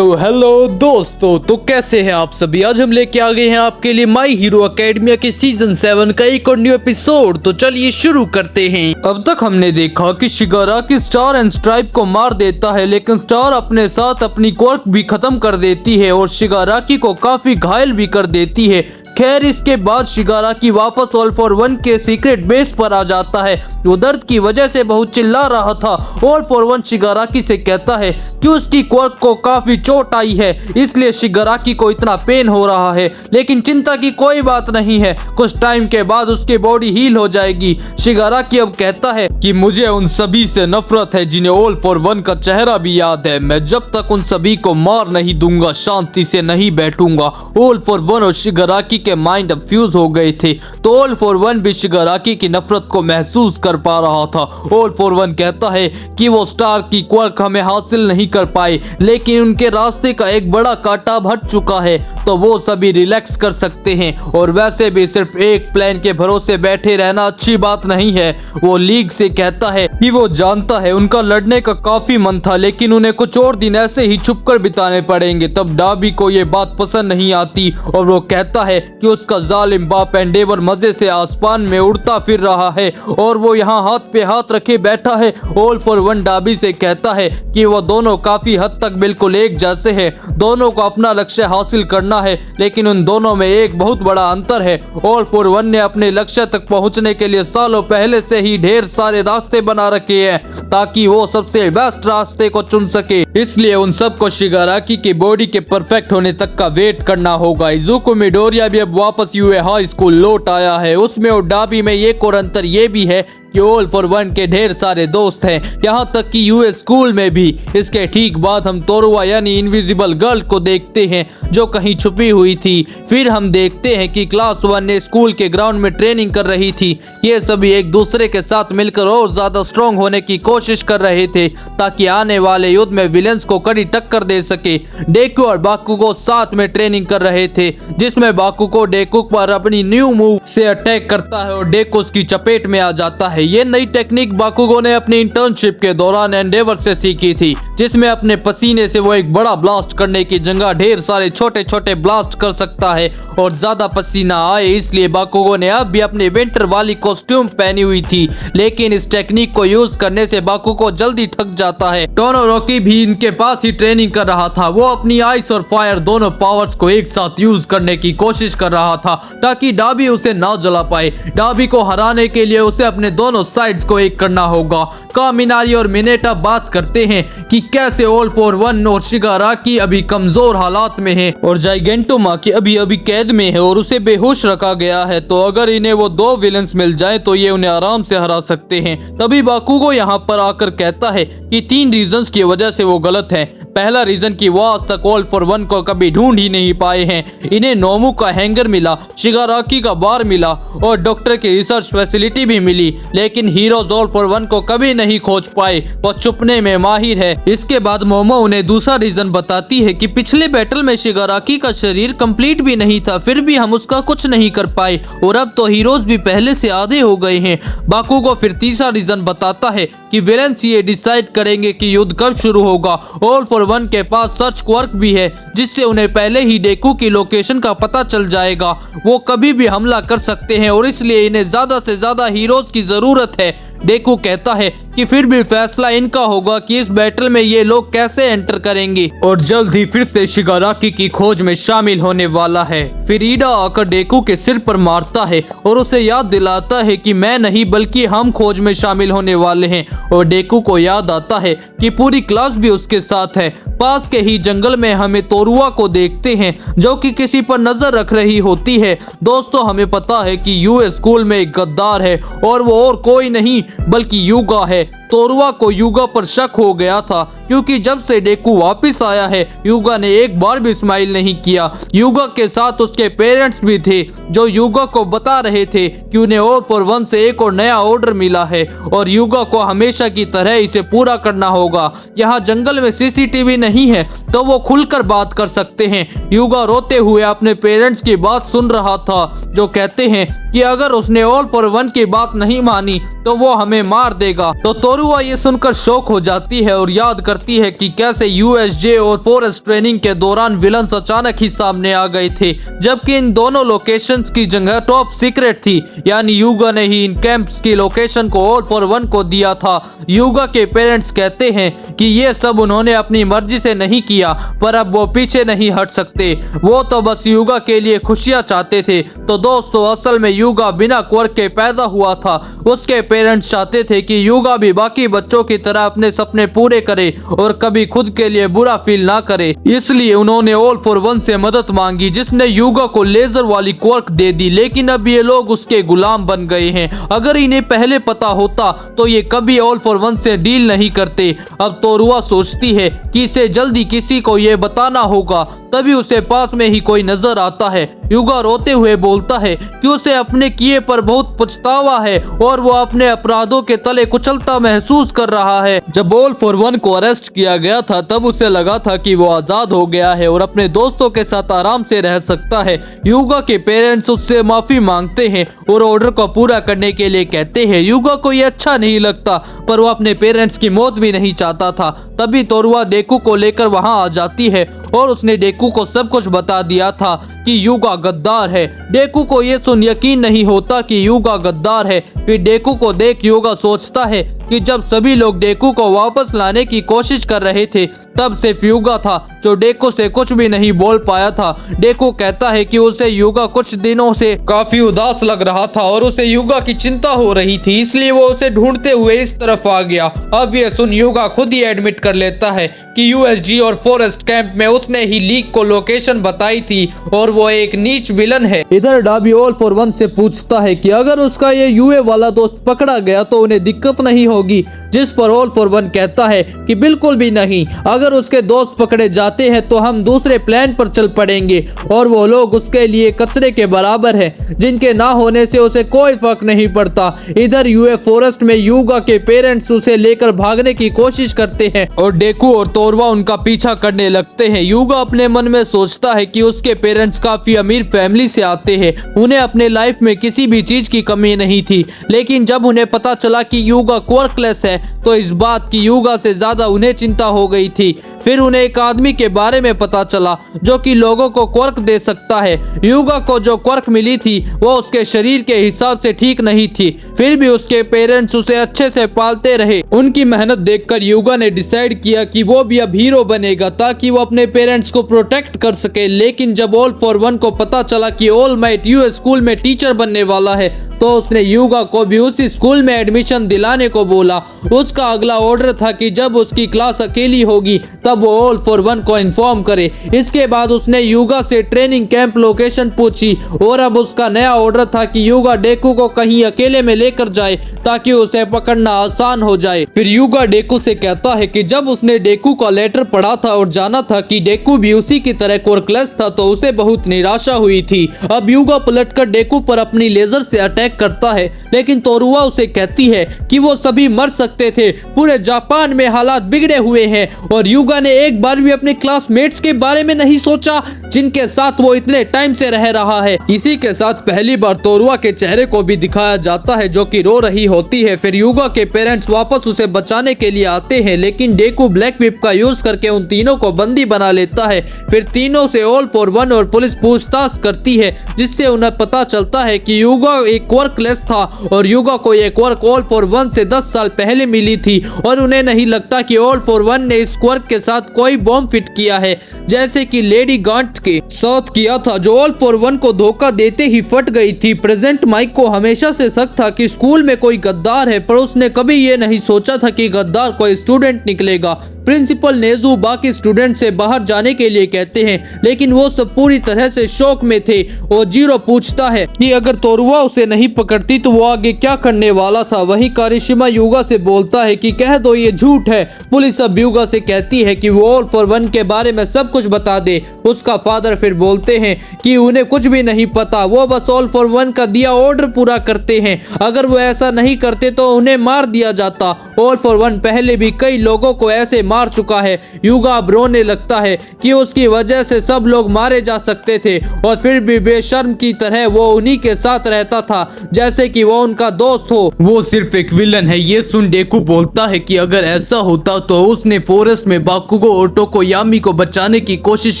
तो हेलो दोस्तों, तो कैसे हैं आप सभी। आज हम लेके आ गए हैं आपके लिए माई हीरो एकेडमिया के सीजन 7 का एक और न्यू एपिसोड। तो चलिए शुरू करते हैं। अब तक हमने देखा कि शिगाराकी स्टार एंड स्ट्राइप को मार देता है, लेकिन स्टार अपने साथ अपनी क्वर्क भी खत्म कर देती है और शिगाराकी को काफी घायल भी कर देती है। खैर, इसके बाद शिगाराकी वापस ऑल फॉर वन के सीक्रेट बेस पर आ जाता है। वो दर्द की वजह से बहुत चिल्ला रहा था। ऑल फॉर वन शिगाराकी से कहता है कि उसकी क्वर्क को काफी चोट आई है, इसलिए शिगाराकी को इतना पेन हो रहा है, लेकिन चिंता की कोई बात नहीं है, कुछ टाइम के बाद उसकी बॉडी हील हो जाएगी। शिगाराकी अब कहता है कि मुझे उन सभी से नफरत है जिन्हें ऑल फॉर वन का चेहरा भी याद है। मैं जब तक उन सभी को मार नहीं दूंगा शांति से नहीं बैठूंगा। ऑल फॉर वन और शिगाराकी के माइंड अब फ्यूज हो गए थे, तो ऑल फॉर वन भी शिगाराकी की नफरत को महसूस कर पा रहा था। ऑल फॉर वन कहता है कि वो स्टार की क्वर्क हमें हासिल नहीं कर पाए, लेकिन उनके रास्ते का एक बड़ा कांटा हट चुका है, तो वो सभी रिलैक्स कर सकते हैं। और वैसे भी सिर्फ एक प्लान के भरोसे बैठे रहना अच्छी बात नहीं है। वो लीग से कहता है कि वो जानता है उनका लड़ने का काफी मन था, लेकिन उन्हें कुछ और दिन ऐसे ही छुपकर बिताने पड़ेंगे। तब डाबी को ये बात पसंद नहीं आती और वो कहता है कि उसका जालिम बाप एंडेवर मजे से आसमान में उड़ता फिर रहा है और वो यहाँ हाथ पे हाथ रखे बैठा है। ऑल फॉर वन डाबी से कहता है कि वो दोनों काफी हद तक बिल्कुल एक जैसे हैं, दोनों को अपना लक्ष्य हासिल करना है, लेकिन उन दोनों में एक बहुत बड़ा अंतर है। ऑल फॉर वन ने अपने लक्ष्य तक पहुंचने के लिए सालों पहले से ही ढेर सारे रास्ते बना रखे हैं ताकि वो सबसे बेस्ट रास्ते को चुन सके, इसलिए उन सबको शिगाराकी की बॉडी के परफेक्ट होने तक का वेट करना होगा। इजुको मिडोरिया भी अब वापस यूए हाई स्कूल लौट आया है। उसमें और डाबी में एक और अंतर ये भी है कि ऑल फॉर वन के ढेर सारे दोस्त हैं, यहाँ तक कि यूएस स्कूल में भी। इसके ठीक बाद हम तोरुआ यानी इनविजिबल गर्ल को देखते हैं जो कहीं छुपी हुई थी। फिर हम देखते हैं कि क्लास 1 ने स्कूल के ग्राउंड में ट्रेनिंग कर रही थी। ये सभी एक दूसरे के साथ मिलकर और ज्यादा स्ट्रॉन्ग होने की कोशिश कर रहे थे ताकि आने वाले युद्ध में विलेंस को कड़ी टक्कर दे सके। डेकू और बाकुगो साथ में ट्रेनिंग कर रहे थे, जिसमें बाकुगो डेकू पर अपनी न्यू मूव से अटैक करता है और डेकू उसकी चपेट में आ जाता है। ये नई टेक्निक बाकुगो ने अपनी इंटर्नशिप के दौरान एंडेवर से सीखी थी, जिसमें अपने पसीने से वो एक बड़ा ब्लास्ट करने की जगह ढेर सारे छोटे छोटे ब्लास्ट कर सकता है और ज्यादा पसीना आए, इसलिए बाकुगो ने अब भी अपने विंटर वाली कॉस्ट्यूम पहनी हुई थी। लेकिन इस टेक्निक को यूज करने से बाकुगो जल्दी थक जाता है। टोनोरोकी भी इनके पास ही ट्रेनिंग कर रहा था। वो अपनी आइस और फायर दोनों पावर्स को एक साथ यूज करने की कोशिश कर रहा था ताकि डाबी उसे ना जला पाए। डाबी को हराने के लिए उसे अपने दोनों साइड्स को एक करना होगा। कामिनारी और मिनेटा बात करते हैं कि कैसे ऑल फॉर वन और शिगाराकी अभी कमजोर हालात में है और जाइगेंटोमा की अभी कैद में है और उसे बेहोश रखा गया है, तो अगर इन्हें वो दो विलेंस मिल जाए तो ये उन्हें आराम से हरा सकते हैं। तभी बाकुगो यहाँ पर आकर कहता है कि 3 रीजंस की वजह से वो गलत है। पहला रीजन कि वो आज तक ऑल फॉर वन को कभी ढूंढ ही नहीं पाए हैं। इन्हें नोमू का हैंगर मिला, शिगाराकी का बार मिला और डॉक्टर की रिसर्च फैसिलिटी भी मिली, लेकिन हीरोज ऑल फॉर वन को कभी नहीं खोज पाए। वो छुपने में माहिर है। इसके बाद मोमो उन्हें दूसरा रीजन बताती है कि पिछले बैटल में शिगाराकी का शरीर कंप्लीट भी नहीं था, फिर भी हम उसका कुछ नहीं कर पाए और अब तो हीरोज भी पहले से आधे हो गए हैं। बाकुगो फिर तीसरा रीजन बताता है कि विलेंस ये डिसाइड करेंगे कि युद्ध कब शुरू होगा। ऑल फॉर वन के पास सर्च क्वर्क भी है, जिससे उन्हें पहले ही डेकू की लोकेशन का पता चल जाएगा। वो कभी भी हमला कर सकते हैं और इसलिए इन्हें ज्यादा से ज्यादा हीरोज की जरूरत है। डेकू कहता है कि फिर भी फैसला इनका होगा कि इस बैटल में ये लोग कैसे एंटर करेंगे और जल्द ही फिर से शिगाराकी की खोज में शामिल होने वाला है। फिर ईडा आकर डेकू के सिर पर मारता है और उसे याद दिलाता है कि मैं नहीं बल्कि हम खोज में शामिल होने वाले हैं, और डेकू को याद आता है कि पूरी क्लास भी उसके साथ है। पास के ही जंगल में हमें तोरुआ को देखते हैं जो कि किसी पर नजर रख रही होती है। दोस्तों, हमें पता है कि यूएस स्कूल में एक गद्दार है और वो और कोई नहीं बल्कि युगा है। तोरुआ को युगा पर शक हो गया था क्योंकि जब से डेकू वापस आया है युगा ने एक बार भी स्माइल नहीं किया। युगा के साथ उसके पेरेंट्स भी थे जो युगा को बता रहे थे कि उन्हें ऑल फॉर वन से एक और नया ऑर्डर मिला है और युगा को हमेशा की तरह इसे पूरा करना होगा। यहाँ जंगल में सीसीटीवी नहीं है तो वो खुलकर बात कर सकते हैं। युगा रोते हुए अपने पेरेंट्स की बात सुन रहा था जो कहते हैं कि अगर उसने ऑल फॉर वन की बात नहीं मानी तो वो हमें मार देगा। तो तोरुआ ये सुनकर शौक हो जाती है और याद करती है कि कैसे यूएसजे और फॉरेस्ट ट्रेनिंग के दौरान विलन्स अचानक ही सामने आ गए थे, जबकि इन दोनों लोकेशंस की जगह टॉप सीक्रेट थी, यानी युगा ने ही इन कैंप्स की लोकेशन को ऑल फॉर वन को दिया था। युगा के पेरेंट्स कहते हैं कि ये सब उन्होंने अपनी मर्जी से नहीं किया, पर अब वो पीछे नहीं हट सकते, वो तो बस युगा के लिए खुशियां चाहते थे। तो दोस्तों, असल में युगा बिना क्वर्क के पैदा हुआ था। उसके पेरेंट्स चाहते थे कि युगा भी बाकी बच्चों की तरह अपने सपने पूरे करे और कभी खुद के लिए बुरा फील ना करे, इसलिए उन्होंने ऑल फॉर वन से मदद मांगी, जिसने युगा को लेजर वाली क्वर्क दे दी। लेकिन अब ये लोग उसके गुलाम बन गए हैं। अगर इन्हें पहले पता होता तो ये कभी ऑल फॉर वन से डील नहीं करते। अब तोरुआ सोचती है कि इसे जल्दी किसी को ये बताना होगा। तभी उसे पास में ही कोई नजर आता है। युगा रोते हुए बोलता है कि उसे अपने किए पर बहुत पछतावा है और वो अपने अपराधों के तले कुचलता महसूस कर रहा है। जब ऑल फॉर वन को अरेस्ट किया गया था तब उसे लगा था कि वो आजाद हो गया है और अपने दोस्तों के साथ आराम से रह सकता है। युगा के पेरेंट्स उससे माफी मांगते हैं और ऑर्डर को पूरा करने के लिए कहते हैं। युगा को ये अच्छा नहीं लगता, पर वो अपने पेरेंट्स की मौत भी नहीं चाहता था। तभी तोरुआ डेकू को लेकर वहां आ जाती है और उसने डेकू को सब कुछ बता दिया था कि युगा गद्दार है। डेकू को ये सुन यकीन नहीं होता कि युगा गद्दार है। फिर डेकू को देख युगा सोचता है कि जब सभी लोग डेकू को वापस लाने की कोशिश कर रहे थे तब सिर्फ युगा था जो डेकू से कुछ भी नहीं बोल पाया था। डेकू कहता है कि उसे युगा कुछ दिनों से काफी उदास लग रहा था और उसे युगा की चिंता हो रही थी, इसलिए वो उसे ढूंढते हुए इस तरफ आ गया। अब ये सुन युगा खुद ही एडमिट कर लेता है कि यूएसजी और फॉरेस्ट कैंप में उसने ही लीक को लोकेशन बताई थी और वो एक नीच विलन है। इधर डाबी ऑल फॉर वन से पूछता है कि अगर उसका ये यूए वाला दोस्त पकड़ा गया तो उन्हें दिक्कत नहीं होगी, जिस पर ऑल फॉर वन कहता है कि बिल्कुल भी नहीं, अगर उसके दोस्त पकड़े जाते हैं तो हम दूसरे प्लान पर चल पड़ेंगे और वो लोग उसके लिए कचरे के बराबर हैं, जिनके ना होने से उसे कोई फर्क नहीं पड़ता। इधर यूए फॉरेस्ट में युगा के पेरेंट्स उसे लेकर भागने की कोशिश करते हैं और डेकू और तोरुआ उनका पीछा करने लगते हैं। युगा अपने मन में सोचता है कि उसके पेरेंट्स काफी अमीर फैमिली से आते हैं, उन्हें अपने लाइफ में किसी भी चीज की कमी नहीं थी। लेकिन जब उन्हें पता चला कि युगा क्वर्कलेस है तो इस बात की युगा से ज्यादा उन्हें चिंता हो गई थी। फिर उन्हें एक आदमी के बारे में पता चला जो कि लोगों को क्वर्क दे सकता है। युगा को जो क्वर्क मिली थी वो उसके शरीर के हिसाब से ठीक नहीं थी, फिर भी उसके पेरेंट्स उसे अच्छे से पालते रहे। उनकी मेहनत देखकर युगा ने डिसाइड किया कि वो भी अब हीरो बनेगा ताकि वो अपने पेरेंट्स को प्रोटेक्ट कर सके। लेकिन जब ऑल फॉर वन को पता चला कि ऑल माइट यूएस स्कूल में टीचर बनने वाला है तो उसने युगा को भी उसी स्कूल में एडमिशन दिलाने को बोला। उसका अगला ऑर्डर था कि जब उसकी क्लास अकेली होगी तब वो ऑल फॉर वन को इन्फॉर्म करे। इसके बाद उसने युगा से ट्रेनिंग कैंप लोकेशन पूछी और अब उसका नया ऑर्डर था कि युगा डेकू को कहीं अकेले में लेकर जाए ताकि उसे पकड़ना आसान हो जाए। फिर युगा डेकू से कहता है कि जब उसने डेकू का लेटर पढ़ा था और जाना था कि डेकू भी उसी की तरह क्वर्कलेस था तो उसे बहुत निराशा हुई थी। अब युगा पलटकर डेकू पर अपनी लेजर से अटैक करता है, लेकिन तोरुआ उसे कहती है कि वो सभी मर सकते थे, पूरे जापान में हालात बिगड़े हुए हैं और युगा ने एक बार भी अपने क्लासमेट्स के बारे में नहीं सोचा जिनके साथ वो इतने टाइम से रह रहा है। इसी के साथ पहली बार तोरुआ के चेहरे को भी दिखाया जाता है जो कि रो रही होती है। फिर युगा के पेरेंट्स वापस उसे बचाने के लिए आते हैं, लेकिन डेकू ब्लैक विप का यूज करके उन तीनों को बंदी बना लेता है। फिर तीनों से ऑल फॉर वन और पुलिस पूछताछ करती है, जिससे उन्हें पता चलता है कि युगा एक क्वर्कलेस था और युगा को ये क्वर्क ऑल फॉर वन से 10 साल पहले मिली थी और उन्हें नहीं लगता कि ऑल फॉर वन ने इस क्वर्क के साथ कोई बॉम्ब फिट किया है जैसे कि लेडी गांट के साथ किया था, जो ऑल फॉर वन को धोखा देते ही फट गई थी। प्रेजेंट माइक को हमेशा से शक था कि स्कूल में कोई गद्दार है, पर उसने कभी ये नहीं सोचा था कि गद्दार कोई स्टूडेंट निकलेगा। प्रिंसिपल नेजू बाकी स्टूडेंट से बाहर जाने के लिए कहते हैं, लेकिन वो सब पूरी तरह से शौक में थे। और जीरो पूछता है कि अगर तोरुआ उसे नहीं पकड़ती तो वो आगे क्या करने वाला था। वही कारिशिमा युगा से बोलता है कि कह दो ये झूठ है। पुलिस अब युगा से कहती है कि वो ऑल फॉर वन के बारे में सब कुछ बता दे। उसका फादर फिर बोलते हैं कि उन्हें कुछ भी नहीं पता, वो बस ऑल फॉर वन का दिया ऑर्डर पूरा करते हैं। अगर वो ऐसा नहीं करते तो उन्हें मार दिया जाता। ऑल फॉर वन पहले भी कई लोगों को ऐसे मार हार चुका है। युगा अब रोने लगता है कि उसकी वजह से सब लोग मारे जा सकते थे और फिर भी बेशर्म की तरह वो उन्हीं के साथ रहता था जैसे कि वो उनका दोस्त हो। वो सिर्फ एक विलन है। ये सुन डेकू बोलता है कि अगर ऐसा होता तो उसने फॉरेस्ट में बाकुगो और टोकोयामी को बचाने की कोशिश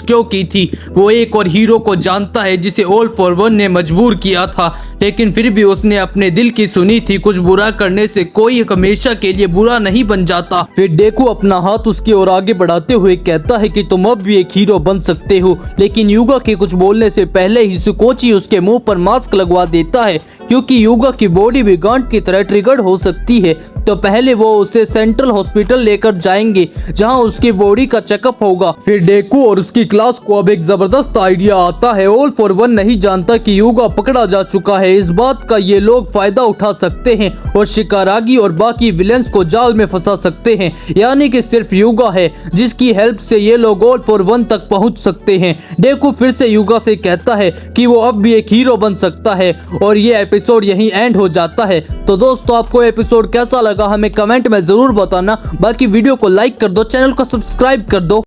क्यों की थी। वो एक और हीरो को जानता है जिसे ऑल फॉर वन ने मजबूर किया था, लेकिन फिर भी उसने अपने दिल की सुनी थी। कुछ बुरा करने से कोई हमेशा के लिए बुरा नहीं बन जाता। फिर डेकू अपना हाथ उसकी ओर आगे बढ़ाते हुए कहता है कि तुम अब भी एक हीरो बन सकते हो, लेकिन युगा के कुछ बोलने से पहले ही सुकोची उसके मुंह पर मास्क लगवा देता है क्योंकि युगा की बॉडी भी गांठ की तरह ट्रिगर्ड हो सकती है। तो पहले वो उसे सेंट्रल हॉस्पिटल लेकर जाएंगे जहां उसकी बॉडी का चेकअप होगा। फिर डेकू और उसकी क्लास को अब एक जबरदस्त आइडिया आता है। ऑल फॉर वन नहीं जानता कि युगा पकड़ा जा चुका है। इस बात का ये लोग फायदा उठा सकते हैं और शिकारागी और बाकी विलेंस को जाल में फंसा सकते हैं, यानी कि सिर्फ युगा है जिसकी हेल्प से ये लोग ऑल फॉर वन तक पहुंच सकते हैं। डेकू फिर से युगा से कहता है कि वो अब भी एक हीरो बन सकता है और ये एपिसोड यहीं एंड हो जाता है। तो दोस्तों, आपको एपिसोड कैसा लगा हमें कमेंट में जरूर बताना। बाकी वीडियो को लाइक कर दो, चैनल को सब्सक्राइब कर दो।